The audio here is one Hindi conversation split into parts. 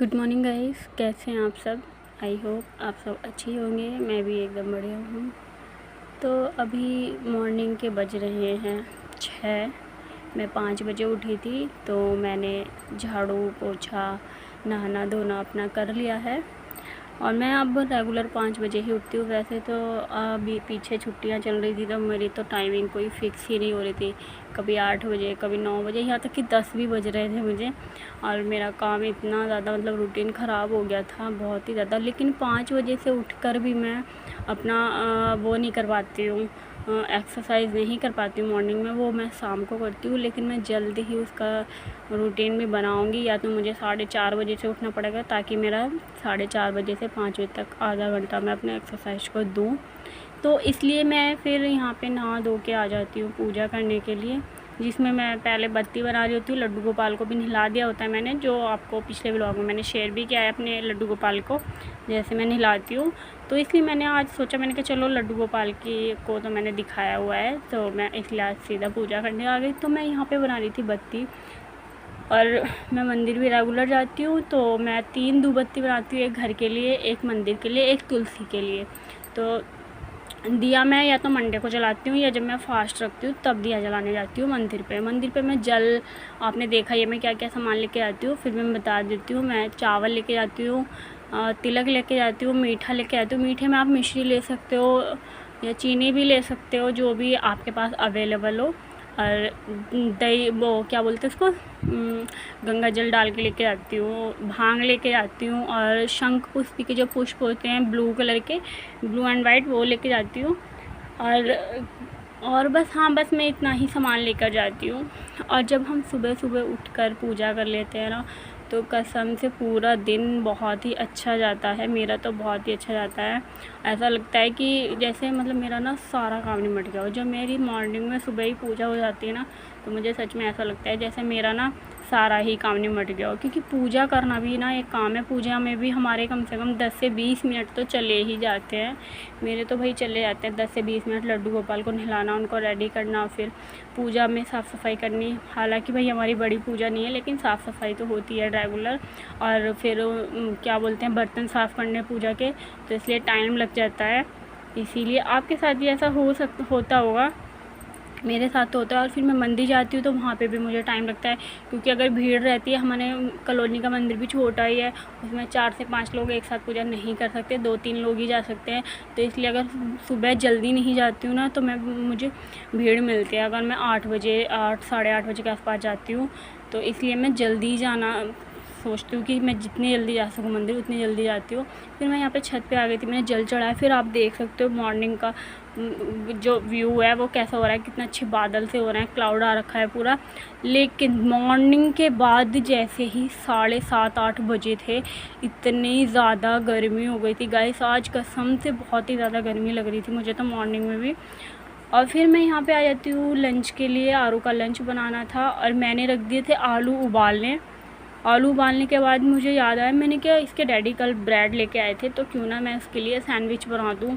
गुड मॉर्निंग गाइस, कैसे हैं आप सब। आई होप आप सब अच्छे होंगे। मैं भी एकदम बढ़िया हूँ। तो अभी मॉर्निंग के बज रहे हैं 6। मैं 5 बजे उठी थी, तो मैंने झाड़ू पोछा नहाना धोना अपना कर लिया है। और मैं अब रेगुलर 5 बजे ही उठती हूँ। वैसे तो अभी पीछे छुट्टियाँ चल रही थी, तो मेरी तो टाइमिंग कोई फ़िक्स ही नहीं हो रही थी। कभी 8 बजे, कभी 9 बजे, यहाँ तक कि 10 भी बज रहे थे मुझे। और मेरा काम इतना ज़्यादा रूटीन ख़राब हो गया था, बहुत ही ज़्यादा। लेकिन 5 बजे से उठकर भी मैं अपना वो नहीं कर पाती हूँ, एक्सरसाइज़ नहीं कर पाती हूँ मॉर्निंग में। वो मैं शाम को करती हूँ, लेकिन मैं जल्द ही उसका रूटीन भी बनाऊँगी। या तो मुझे 4:30 बजे से उठना पड़ेगा, ताकि मेरा 4:30 बजे से 5 बजे तक आधा घंटा मैं अपने एक्सरसाइज को दूँ। तो इसलिए मैं फिर यहाँ पे नहा धो के आ जाती हूँ पूजा करने के लिए, जिसमें मैं पहले बत्ती बना रही होती हूँ। लड्डू गोपाल को भी नहला दिया होता है मैंने, जो आपको पिछले व्लॉग में मैंने शेयर भी किया है अपने लड्डू गोपाल को, जैसे मैं नहलाती हूँ। तो इसलिए मैंने आज सोचा, मैंने कहा चलो लड्डू गोपाल की को तो मैंने दिखाया हुआ है, तो मैं इसलिए आज सीधा पूजा करने आ गई। तो मैं यहाँ पे बना रही थी बत्ती, और मैं मंदिर भी रेगुलर जाती हूँ। तो मैं 3 धूपबत्ती बनाती हूँ, एक घर के लिए, एक मंदिर के लिए, एक तुलसी के लिए। तो दिया मैं या तो मंडे को जलाती हूँ, या जब मैं फास्ट रखती हूँ तब दिया जलाने जाती हूँ मंदिर पे। मंदिर पे मैं जल, आपने देखा ये मैं क्या क्या सामान लेके आती हूँ, फिर मैं बता देती हूँ। मैं चावल लेके जाती हूँ, तिलक लेके जाती हूँ, मीठा लेके आती हूँ। मीठे में आप मिश्री ले सकते हो या चीनी भी ले सकते हो, जो भी आपके पास अवेलेबल हो। और दही, वो क्या बोलते हैं उसको, गंगा जल डाल के लेके आती हूँ। भांग लेके आती हूँ, और शंख पुष्पी के जो पुष्प होते हैं ब्लू कलर के, ब्लू एंड वाइट, वो लेके जाती हूँ। और बस, हाँ बस मैं इतना ही सामान लेकर जाती हूँ। और जब हम सुबह सुबह उठकर पूजा कर लेते हैं ना, तो कसम से पूरा दिन बहुत ही अच्छा जाता है। मेरा तो बहुत ही अच्छा जाता है। ऐसा लगता है कि जैसे मेरा ना सारा काम निपट गया हो। जब मेरी मॉर्निंग में सुबह ही पूजा हो जाती है ना, तो मुझे सच में ऐसा लगता है जैसे मेरा ना सारा ही काम निपट गया हो। क्योंकि पूजा करना भी ना एक काम है। पूजा में भी हमारे कम से कम 10 से 20 मिनट तो चले ही जाते हैं। मेरे तो भाई चले जाते हैं 10 से 20 मिनट। लड्डू गोपाल को नहलाना, उनको रेडी करना, फिर पूजा में साफ़ सफाई करनी। हालांकि भाई हमारी बड़ी पूजा नहीं है, लेकिन साफ़ सफाई तो होती है रेगुलर। और फिर क्या बोलते हैं, बर्तन साफ़ करने पूजा के, तो इसलिए टाइम लग जाता है। इसीलिए आपके साथ भी ऐसा होता होगा, मेरे साथ तो होता है। और फिर मैं मंदिर जाती हूँ, तो वहाँ पे भी मुझे टाइम लगता है। क्योंकि अगर भीड़ रहती है, हमारे कॉलोनी का मंदिर भी छोटा ही है, उसमें 4 से 5 लोग एक साथ पूजा नहीं कर सकते, 2-3 लोग ही जा सकते हैं। तो इसलिए अगर सुबह जल्दी नहीं जाती हूँ ना, तो मुझे भीड़ मिलती है। अगर मैं 8 बजे, 8 साढ़े 8 बजे के आसपास जाती हूँ, तो इसलिए मैं जल्दी जाना सोचती हूँ कि मैं जितनी जल्दी जा सकूँ मंदिर, उतनी जल्दी जाती हूँ। फिर मैं यहाँ पे छत पे आ गई थी, मैंने जल चढ़ाया। फिर आप देख सकते हो मॉर्निंग का जो व्यू है वो कैसा हो रहा है, कितना अच्छे बादल से हो रहे हैं, क्लाउड आ रखा है पूरा। लेकिन मॉर्निंग के बाद जैसे ही 7:30-8 बजे थे, इतनी ज़्यादा गर्मी हो गई थी गाइस। आज कसम से बहुत ही ज़्यादा गर्मी लग रही थी मुझे तो मॉर्निंग में भी। और फिर मैं यहाँ पे आ जाती हूँ लंच के लिए। आरू का लंच बनाना था, और मैंने रख दिए थे आलू उबालने। आलू उबालने के बाद मुझे याद आया, मैंने क्या, इसके डैडी कल ब्रेड लेके आए थे, तो क्यों ना मैं उसके लिए सैंडविच बना दूँ।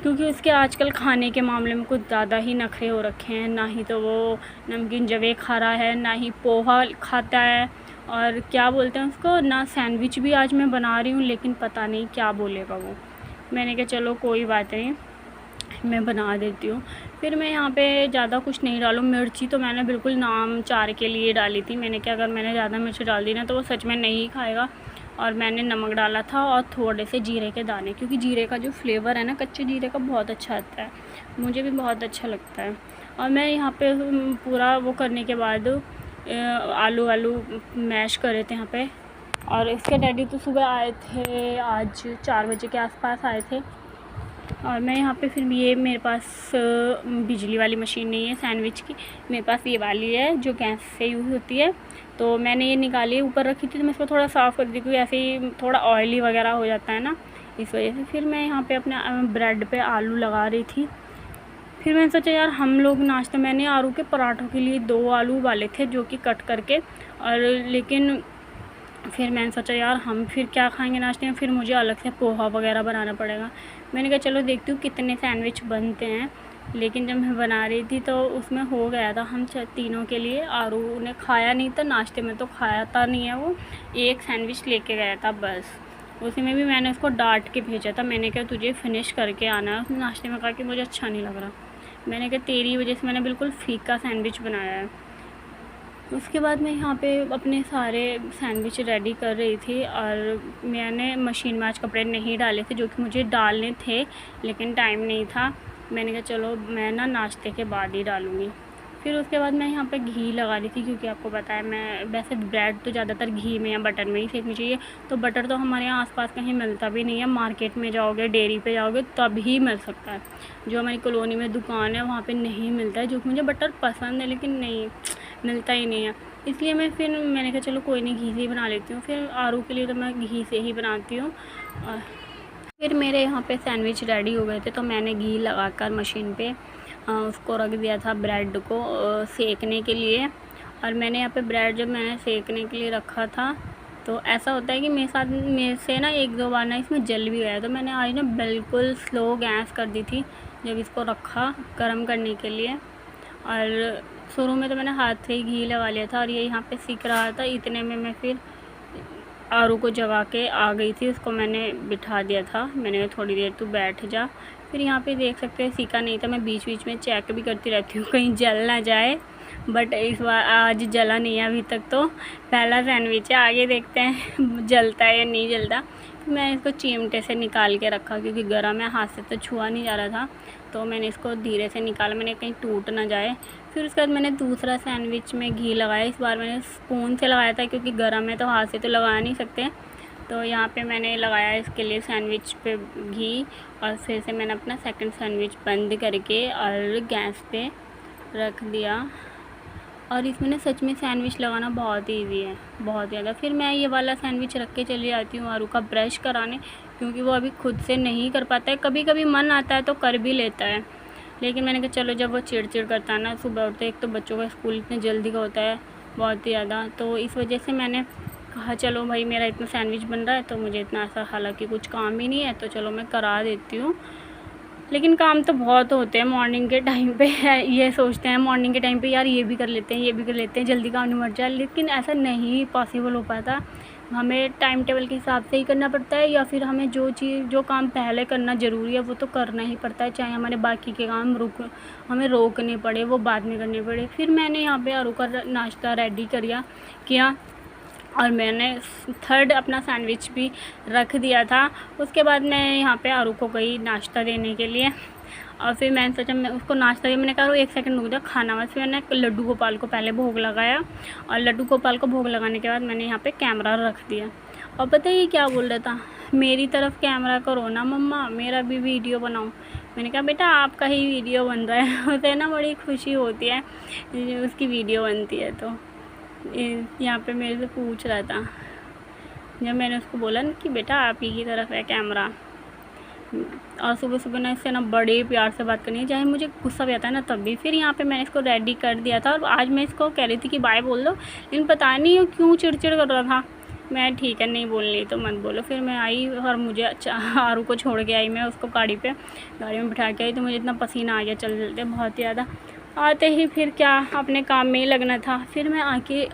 क्योंकि उसके आजकल खाने के मामले में कुछ ज़्यादा ही नखरे हो रखे हैं। ना ही तो वो नमकीन जवे खा रहा है, ना ही पोहा खाता है, और क्या बोलते हैं उसको, ना सैंडविच भी आज मैं बना रही हूँ, लेकिन पता नहीं क्या बोलेगा वो। मैंने कहा चलो कोई बात नहीं, मैं बना देती हूँ। फिर मैं यहाँ पे ज़्यादा कुछ नहीं डालूँ। मिर्ची तो मैंने बिल्कुल नाम 4 के लिए डाली थी। मैंने क्या, अगर मैंने ज़्यादा मिर्च डाल दी ना, तो वो सच में नहीं खाएगा। और मैंने नमक डाला था, और थोड़े से जीरे के दाने, क्योंकि जीरे का जो फ्लेवर है ना, कच्चे जीरे का, बहुत अच्छा आता है। मुझे भी बहुत अच्छा लगता है। और मैं यहाँ पे पूरा वो करने के बाद आलू मैश करे थे यहाँ पे। और इसके डैडी तो सुबह आए थे, आज 4 बजे के आसपास आए थे। और मैं यहाँ पे फिर ये, मेरे पास बिजली वाली मशीन नहीं है सैंडविच की, मेरे पास ये वाली है जो गैस से यूज़ होती है। तो मैंने ये निकाली, ऊपर रखी थी, तो मैं इसको थोड़ा साफ़ कर दी, क्योंकि ऐसे ही थोड़ा ऑयली वगैरह हो जाता है ना, इस वजह से। फिर मैं यहाँ पे अपने ब्रेड पे आलू लगा रही थी। फिर मैंने सोचा यार हम लोग नाश्ते, मैंने आलू के पराठों के लिए 2 आलू उबाले थे, जो कि कट करके। और लेकिन फिर मैंने सोचा यार हम फिर क्या खाएंगे नाश्ते में, फिर मुझे अलग से पोहा वगैरह बनाना पड़ेगा। मैंने कहा चलो देखती हूँ कितने सैंडविच बनते हैं। लेकिन जब मैं बना रही थी तो उसमें हो गया था हम तीनों के लिए। आरू ने खाया नहीं था, नाश्ते में तो खाया था नहीं है, वो एक सैंडविच लेके गया था बस। उसी में भी मैंने उसको डांट के भेजा था, मैंने कहा तुझे फिनिश करके आना है। उसने नाश्ते में कहा कि मुझे अच्छा नहीं लग रहा। मैंने कहा तेरी वजह से मैंने बिल्कुल फीका सैंडविच बनाया है। उसके बाद मैं यहाँ पे अपने सारे सैंडविच रेडी कर रही थी और मैंने मशीन में आज कपड़े नहीं डाले थे जो कि मुझे डालने थे, लेकिन टाइम नहीं था। मैंने कहा चलो मैं ना नाश्ते के बाद ही डालूँगी। फिर उसके बाद मैं यहाँ पे घी लगा रही थी, क्योंकि आपको पता है मैं वैसे ब्रेड तो ज़्यादातर घी में या बटर में ही सेकनी चाहिए। तो बटर तो हमारे यहाँ आसपास कहीं मिलता भी नहीं है, मार्केट में जाओगे, डेयरी पे जाओगे तब ही मिल सकता है। जो हमारी कॉलोनी में दुकान है वहाँ पे नहीं मिलता है, जो कि मुझे बटर पसंद है लेकिन नहीं मिलता ही नहीं है। इसलिए मैंने कहा चलो कोई नहीं, घी से ही बना लेती हूँ। फिर आरू के लिए तो मैं घी से ही बनाती हूँ। फिर मेरे यहाँ पे सैंडविच रेडी हो गए थे, तो मैंने घी लगाकर मशीन पे उसको रख दिया था ब्रेड को सेकने के लिए। और मैंने यहाँ पे ब्रेड जब मैंने सेकने के लिए रखा था तो ऐसा होता है कि मेरे से ना एक दो बार ना इसमें जल भी गया। तो मैंने आज ना बिल्कुल स्लो गैस कर दी थी जब इसको रखा गर्म करने के लिए। और शुरू में तो मैंने हाथ से ही घी लगा लिया था और ये यहाँ पे सीख रहा था। इतने में मैं फिर आरू को जगा के आ गई थी, उसको मैंने बिठा दिया था। मैंने कहा थोड़ी देर तू बैठ जा। फिर यहाँ पे देख सकते हैं सीखा नहीं था, मैं बीच बीच में चेक भी करती रहती हूँ कहीं जल ना जाए। बट इस बार आज जला नहीं है अभी तक, तो पहला सैंडविच है, आगे देखते हैं जलता है या नहीं जलता। फिर मैंने इसको चिमटे से निकाल के रखा क्योंकि गर्म है, हाथ से तो छुआ नहीं जा रहा था। तो मैंने इसको धीरे से निकाला, मैंने कहीं टूट ना जाए। फिर उसके बाद मैंने दूसरा सैंडविच में घी लगाया। इस बार मैंने स्पून से लगाया था क्योंकि गर्म है तो हाथ से तो लगा नहीं सकते। तो यहाँ पे मैंने लगाया इसके लिए सैंडविच पे घी और फिर से मैंने अपना सेकंड सैंडविच बंद करके और गैस पे रख दिया। और इसमें ना सच में सैंडविच लगाना बहुत ईजी है, बहुत ज़्यादा। फिर मैं ये वाला सैंडविच रख के चली जाती हूँ आरू का ब्रश कराने, क्योंकि वो अभी खुद से नहीं कर पाता है। कभी कभी मन आता है तो कर भी लेता है, लेकिन मैंने कहा चलो जब वो चिड़चिड़ करता है ना सुबह उठते, एक तो बच्चों का स्कूल इतने जल्दी का होता है बहुत ही ज़्यादा, तो इस वजह से मैंने कहा चलो भाई मेरा इतना सैंडविच बन रहा है तो मुझे इतना ऐसा हालांकि कुछ काम ही नहीं है तो चलो मैं करा देती हूँ। लेकिन काम तो बहुत होते हैं मॉर्निंग के टाइम पे। ये सोचते हैं मॉर्निंग के टाइम पे यार ये भी कर लेते हैं, ये भी कर लेते हैं, जल्दी काम निपट जाए, लेकिन ऐसा नहीं पॉसिबल हो पाता। हमें टाइम टेबल के हिसाब से ही करना पड़ता है, या फिर हमें जो काम पहले करना ज़रूरी है वो तो करना ही पड़ता है, चाहे हमारे बाकी के काम हमें रोकने पड़े, वो बाद में करने पड़े। फिर मैंने यहाँ पे आरू का नाश्ता रेडी किया और मैंने थर्ड अपना सैंडविच भी रख दिया था। उसके बाद मैं यहाँ पे आरू को गई नाश्ता देने के लिए और फिर मैंने सोचा मैं उसको नाश्ता दिया। मैंने कहा एक सेकंड रुक जा, खाना मत। फिर मैंने लड्डू गोपाल को पहले भोग लगाया और लड्डू गोपाल को भोग लगाने के बाद मैंने यहाँ पे कैमरा रख दिया। और पता है ये क्या बोल रहा था, मेरी तरफ कैमरा करो ना मम्मा, मेरा भी वीडियो बनाओ। मैंने कहा बेटा आपका ही वीडियो बन रहा है। उसे ना बड़ी खुशी होती है उसकी वीडियो बनती है। तो यहाँ पे मेरे से पूछ रहा था, जब मैंने उसको बोला ना कि बेटा आप ही की तरफ है कैमरा। और सुबह सुबह ना इससे ना बड़े प्यार से बात करनी है, चाहे मुझे गुस्सा भी आता है ना तब भी। फिर यहाँ पे मैंने इसको रेडी कर दिया था और आज मैं इसको कह रही थी कि बाय बोल दो, लेकिन पता नहीं क्यों चिड़चिड़ कर रहा था। मैं ठीक है नहीं बोलनी तो मत बोलो। फिर मैं आई और मुझे अच्छा आरू को छोड़ के आई, मैं उसको गाड़ी में बिठा के आई। तो मुझे इतना पसीना आ गया चल चलते बहुत ज़्यादा। आते ही फिर क्या अपने काम में ही लगना था। फिर मैं आके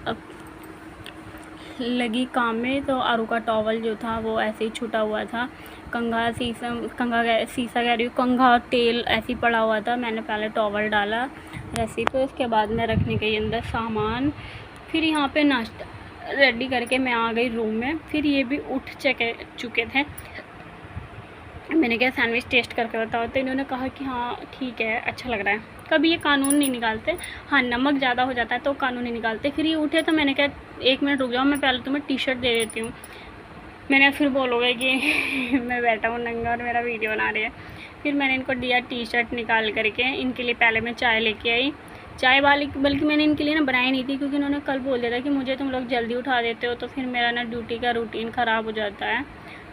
लगी काम में, तो आरू का टॉवल जो था वो ऐसे ही छूटा हुआ था, शीशा कह रही हूँ, कंघा और तेल ऐसे ही पड़ा हुआ था। मैंने पहले टॉवल डाला ऐसे, तो उसके बाद मैं रखने गई अंदर सामान। फिर यहाँ पे नाश्ता रेडी करके मैं आ गई रूम में। फिर ये भी उठ चुके थे। मैंने क्या सैंडविच टेस्ट करके बताओ, तो इन्होंने कहा कि हाँ ठीक है अच्छा लग रहा है। कभी ये कानून नहीं निकालते, हाँ नमक ज़्यादा हो जाता है तो कानून नहीं निकालते। फिर ये उठे तो मैंने कहा 1 मिनट रुक जाओ, मैं पहले तुम्हें टी शर्ट दे देती हूँ। मैंने फिर बोलोगे कि मैं बैठा हूँ नंगा और मेरा वीडियो बना रही है। फिर मैंने इनको दिया टी शर्ट निकाल करके। इनके लिए पहले मैं चाय लेके आई, चाय वाली बल्कि मैंने इनके लिए ना बनाई नहीं थी, क्योंकि उन्होंने कल बोल दिया था कि मुझे तुम लोग जल्दी उठा देते हो तो फिर मेरा ना ड्यूटी का रूटीन ख़राब हो जाता है,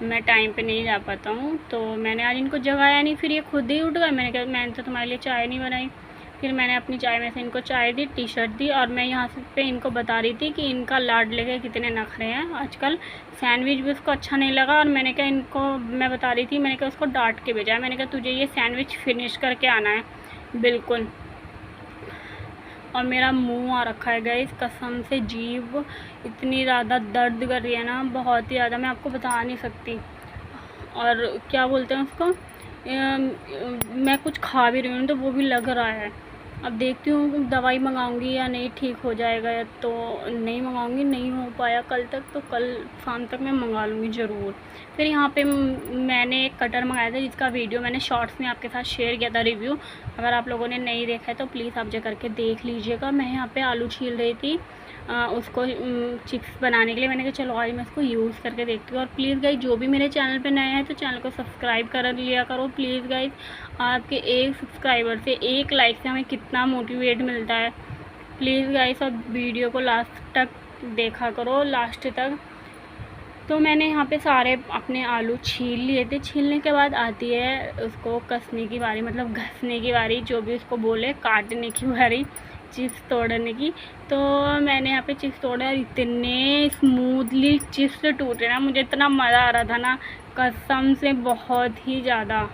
मैं टाइम पे नहीं जा पाता हूँ। तो मैंने आज इनको जगाया नहीं, फिर ये खुद ही उठ गए। मैंने कहा मैंने तो तुम्हारे लिए चाय नहीं बनाई। फिर मैंने अपनी चाय में से इनको चाय दी, टी शर्ट दी, और मैं यहाँ पे इनको बता रही थी कि इनका लाड लेके कितने नखरे हैं आजकल। सैंडविच भी उसको अच्छा नहीं लगा और मैंने कहा मैं बता रही थी, मैंने कहा उसको डांट के भेजा है। मैंने कहा तुझे ये सैंडविच फिनिश करके आना है, बिल्कुल। और मेरा मुंह आ रखा है गाइस, कसम से जीभ इतनी ज़्यादा दर्द कर रही है ना, बहुत ही ज़्यादा, मैं आपको बता नहीं सकती। और क्या बोलते हैं उसको, मैं कुछ खा भी रही हूँ तो वो भी लग रहा है। अब देखती हूँ दवाई मंगाऊंगी या नहीं ठीक हो जाएगा, या तो नहीं मंगाऊंगी, नहीं हो पाया कल तक तो कल शाम तक मैं मंगा लूँगी ज़रूर। फिर यहाँ पे मैंने एक कटर मंगाया था जिसका वीडियो मैंने शॉर्ट्स में आपके साथ शेयर किया था रिव्यू। अगर आप लोगों ने नहीं देखा है तो प्लीज़ आप जा करके देख लीजिएगा। मैं यहाँ पे आलू छील रही थी उसको चिप्स बनाने के लिए। मैंने कहा चलो आज मैं इसको यूज़ करके देखती हूँ। और प्लीज़ गाइस जो भी मेरे चैनल पे नए हैं तो चैनल को सब्सक्राइब कर लिया करो प्लीज़ गाइस। आपके एक सब्सक्राइबर से, एक लाइक से हमें कितना मोटिवेट मिलता है। प्लीज़ गाइस अब वीडियो को लास्ट तक देखा करो, लास्ट तक। तो मैंने यहाँ पे सारे अपने आलू छील लिए थे। छीलने के बाद आती है उसको कसने की बारी, मतलब घसने की बारी, जो भी उसको बोले, काटने की बारी, चिप्स तोड़ने की। तो मैंने यहाँ पे चिप्स तोड़े और इतने स्मूथली चिप्स टूटे ना, मुझे इतना मज़ा आ रहा था ना, कसम से बहुत ही ज़्यादा।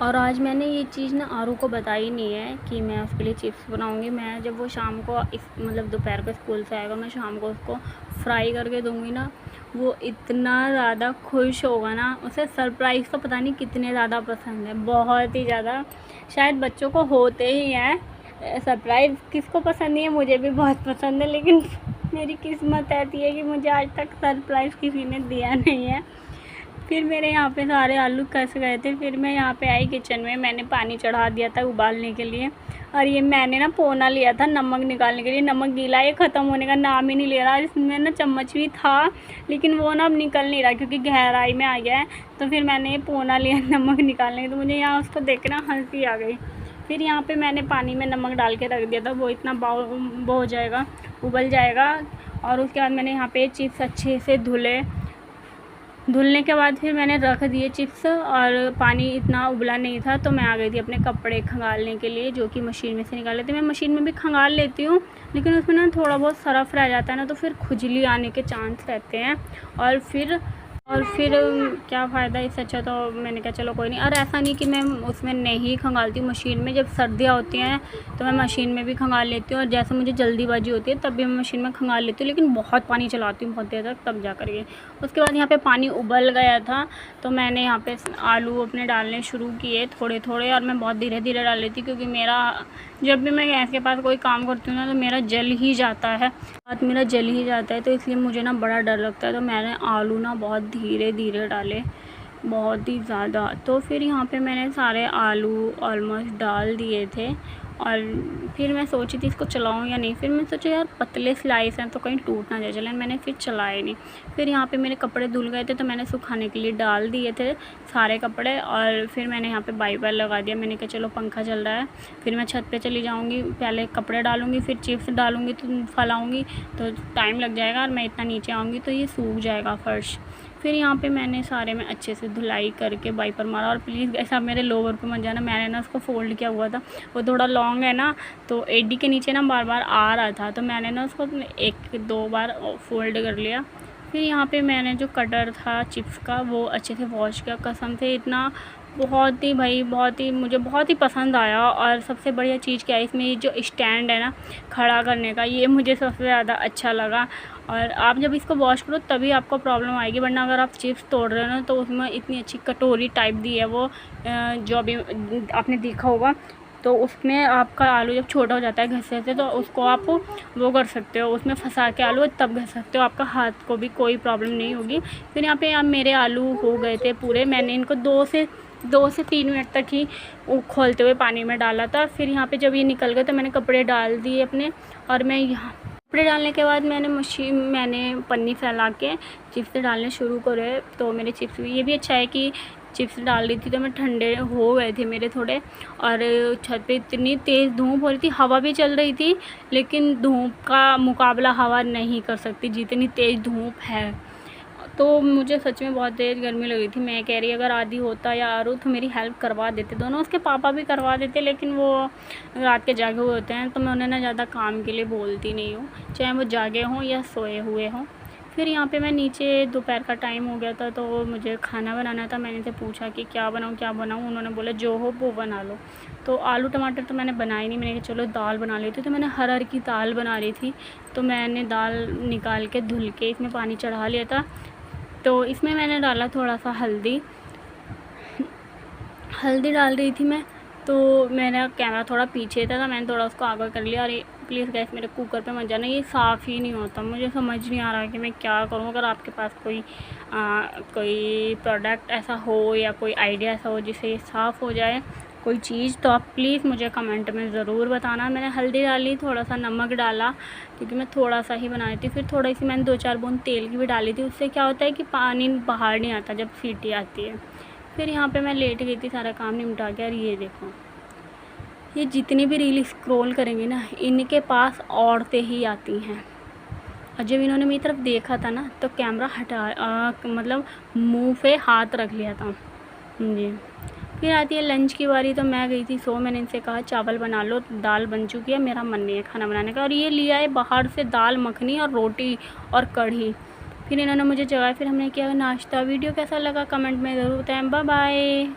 और आज मैंने ये चीज़ ना आरू को बताई नहीं है कि मैं उसके लिए चिप्स बनाऊंगी। मैं जब वो शाम को मतलब दोपहर को स्कूल से आएगा, मैं शाम को उसको फ्राई करके दूंगी ना, वो इतना ज़्यादा खुश होगा ना। उसे सरप्राइज़ तो पता नहीं कितने ज़्यादा पसंद है, बहुत ही ज़्यादा। शायद बच्चों को होते ही हैं सरप्राइज़, किसको पसंद नहीं है, मुझे भी बहुत पसंद है, लेकिन मेरी किस्मत ऐसी है कि मुझे आज तक सरप्राइज़ किसी ने दिया नहीं है। फिर मेरे यहाँ पे सारे आलू कस गए थे। फिर मैं यहाँ पे आई किचन में, मैंने पानी चढ़ा दिया था उबालने के लिए। और ये मैंने ना पोना लिया था नमक निकालने के लिए, नमक गीला, ये ख़त्म होने का नाम ही नहीं ले रहा। इसमें ना चम्मच भी था लेकिन वो ना अब निकल नहीं रहा क्योंकि गहराई में आ गया है। तो फिर मैंने ये पोना लिया नमक निकालने के, तो मुझे यहाँ उसको देखना हंसी आ गई। फिर यहाँ पे मैंने पानी में नमक डाल के रख दिया था, वो इतना वो हो जाएगा, उबल जाएगा। और उसके बाद मैंने यहाँ पे चिप्स अच्छे से धुलने के बाद फिर मैंने रख दिए चिप्स। और पानी इतना उबला नहीं था तो मैं आ गई थी अपने कपड़े खंगालने के लिए, जो कि मशीन में से निकाले थे। मैं मशीन में भी खंगाल लेती हूँ लेकिन उसमें ना थोड़ा बहुत सरफ रह जाता है ना, तो फिर खुजली आने के चांस रहते हैं। और फिर क्या फ़ायदा, इससे अच्छा तो मैंने कहा चलो कोई नहीं। और ऐसा नहीं कि मैं उसमें नहीं खंगालती हूँ मशीन में, जब सर्दियाँ होती हैं तो मैं मशीन में भी खंगाल लेती हूँ, और जैसे मुझे जल्दीबाजी होती है तब भी मैं मशीन में खंगाल लेती हूँ। लेकिन बहुत पानी चलाती हूँ बहुत देर तक, तब जा कर के। उसके बाद यहाँ पे पानी उबल गया था तो मैंने यहाँ पे आलू अपने डालने शुरू किए थोड़े थोड़े, और मैं बहुत धीरे धीरे डाल लेती क्योंकि मेरा जब भी मैं गैस के पास कोई काम करती हूँ ना तो मेरा जल ही जाता है, हाथ मेरा जल ही जाता है, तो इसलिए मुझे ना बड़ा डर लगता है। तो मैंने आलू ना बहुत धीरे धीरे डाले, बहुत ही ज़्यादा। तो फिर यहाँ पे मैंने सारे आलू ऑलमोस्ट डाल दिए थे। और फिर मैं सोची थी इसको चलाऊँ या नहीं, फिर मैं सोचा यार पतले स्लाइस हैं तो कहीं टूट ना जाए, चलें, मैंने फिर चलाए नहीं। फिर यहाँ पे मेरे कपड़े धुल गए थे तो मैंने सुखाने के लिए डाल दिए थे सारे कपड़े। और फिर मैंने यहाँ पे वाइपर लगा दिया, मैंने कहा चलो पंखा चल रहा है, फिर मैं छत पे चली जाऊँगी, पहले कपड़े डालूँगी, फिर चिप्स डालूँगी तो फैलाऊँगी तो टाइम लग जाएगा, और मैं इतना नीचे आऊँगी तो ये सूख जाएगा फर्श। फिर यहाँ पे मैंने सारे में अच्छे से धुलाई करके वाइपर मारा। और प्लीज़ ऐसा मेरे लोवर पे मत जाना, मैंने ना उसको फ़ोल्ड किया हुआ था, वो थोड़ा लॉन्ग है ना, तो एडी के नीचे ना बार बार आ रहा था, तो मैंने ना उसको 1-2 बार फ़ोल्ड कर लिया। फिर यहाँ पे मैंने जो कटर था चिप्स का वो अच्छे से वॉश किया, कसम से इतना बहुत ही भाई बहुत ही मुझे बहुत ही पसंद आया। और सबसे बढ़िया चीज़ क्या है इसमें, ये जो स्टैंड है ना खड़ा करने का, ये मुझे सबसे ज़्यादा अच्छा लगा। और आप जब इसको वॉश करो तभी आपको प्रॉब्लम आएगी, वरना अगर आप चिप्स तोड़ रहे हो ना तो उसमें इतनी अच्छी कटोरी टाइप दी है वो, जो अभी आपने देखा होगा, तो उसमें आपका आलू जब छोटा हो जाता है घसे से तो उसको आप वो कर सकते हो, उसमें फंसा के आलू तब घस सकते हो, आपका हाथ को भी कोई प्रॉब्लम नहीं होगी। फिर यहाँ पे मेरे आलू हो गए थे पूरे, मैंने इनको 2 से 3 मिनट तक ही खोलते हुए पानी में डाला था। फिर यहाँ पे जब ये निकल गए तो मैंने कपड़े डाल दिए अपने, और मैं यहाँ कपड़े डालने के बाद मैंने पन्नी फैला के चिप्स डालने शुरू करे। तो मेरे चिप्स भी, ये भी अच्छा है कि चिप्स डाल रही थी तो मैं ठंडे हो गए थे मेरे थोड़े। और छत पे इतनी तेज़ धूप हो रही थी, हवा भी चल रही थी, लेकिन धूप का मुकाबला हवा नहीं कर सकती जितनी तेज़ धूप है। तो मुझे सच में बहुत तेज़ गर्मी लग रही थी। मैं कह रही अगर आदि होता या आरू तो मेरी हेल्प करवा देते, दोनों उसके पापा भी करवा देते, लेकिन वो रात के जागे हुए होते हैं तो मैं उन्हें ना ज़्यादा काम के लिए बोलती नहीं हूँ, चाहे वो जागे हों या सोए हुए हों। फिर यहाँ पे मैं नीचे, दोपहर का टाइम हो गया था तो मुझे खाना बनाना था। मैंने से पूछा कि क्या बनाऊँ। उन्होंने बोला जो हो वो बना लो। तो आलू टमाटर तो मैंने बनाए नहीं, मैंने कहा चलो दाल बना लेती हूँ। तो मैंने हर की दाल बना रही थी, तो मैंने दाल निकाल के धुल के इसमें पानी चढ़ा लिया था। तो इसमें मैंने डाला थोड़ा सा हल्दी डाल रही थी मैं। तो मेरा कैमरा थोड़ा पीछे था, तो मैंने थोड़ा उसको आगे कर लिया। और प्लीज़ गैस, मेरे कुकर पे मत जाना, ये साफ़ ही नहीं होता। मुझे समझ नहीं आ रहा कि मैं क्या करूँ। अगर आपके पास कोई प्रोडक्ट ऐसा हो या कोई आइडिया ऐसा हो जिससे ये साफ़ हो जाए कोई चीज़, तो आप प्लीज़ मुझे कमेंट में ज़रूर बताना। मैंने हल्दी डाली, थोड़ा सा नमक डाला, क्योंकि मैं थोड़ा सा ही बनाई थी। फिर थोड़ी सी मैंने 2-4 बूंद तेल की भी डाली थी। उससे क्या होता है कि पानी बाहर नहीं आता जब सीटी आती है। फिर यहाँ पे मैं लेट गई थी सारा काम निपटा के। और ये देखो, ये जितनी भी रील स्क्रॉल करेंगे ना, इनके पास औरतें ही आती हैं। और जब इन्होंने मेरी तरफ देखा था ना, तो कैमरा मतलब मुंह पे हाथ रख लिया था जी। फिर आती है लंच की बारी, तो मैं गई थी सो। मैंने इनसे कहा चावल बना लो, दाल बन चुकी है, मेरा मन नहीं है खाना बनाने का। और ये लिया है बाहर से दाल मखनी और रोटी और कढ़ी। फिर इन्होंने मुझे जगाया, फिर हमने किया नाश्ता। वीडियो कैसा लगा कमेंट में ज़रूर बताएं। Bye bye.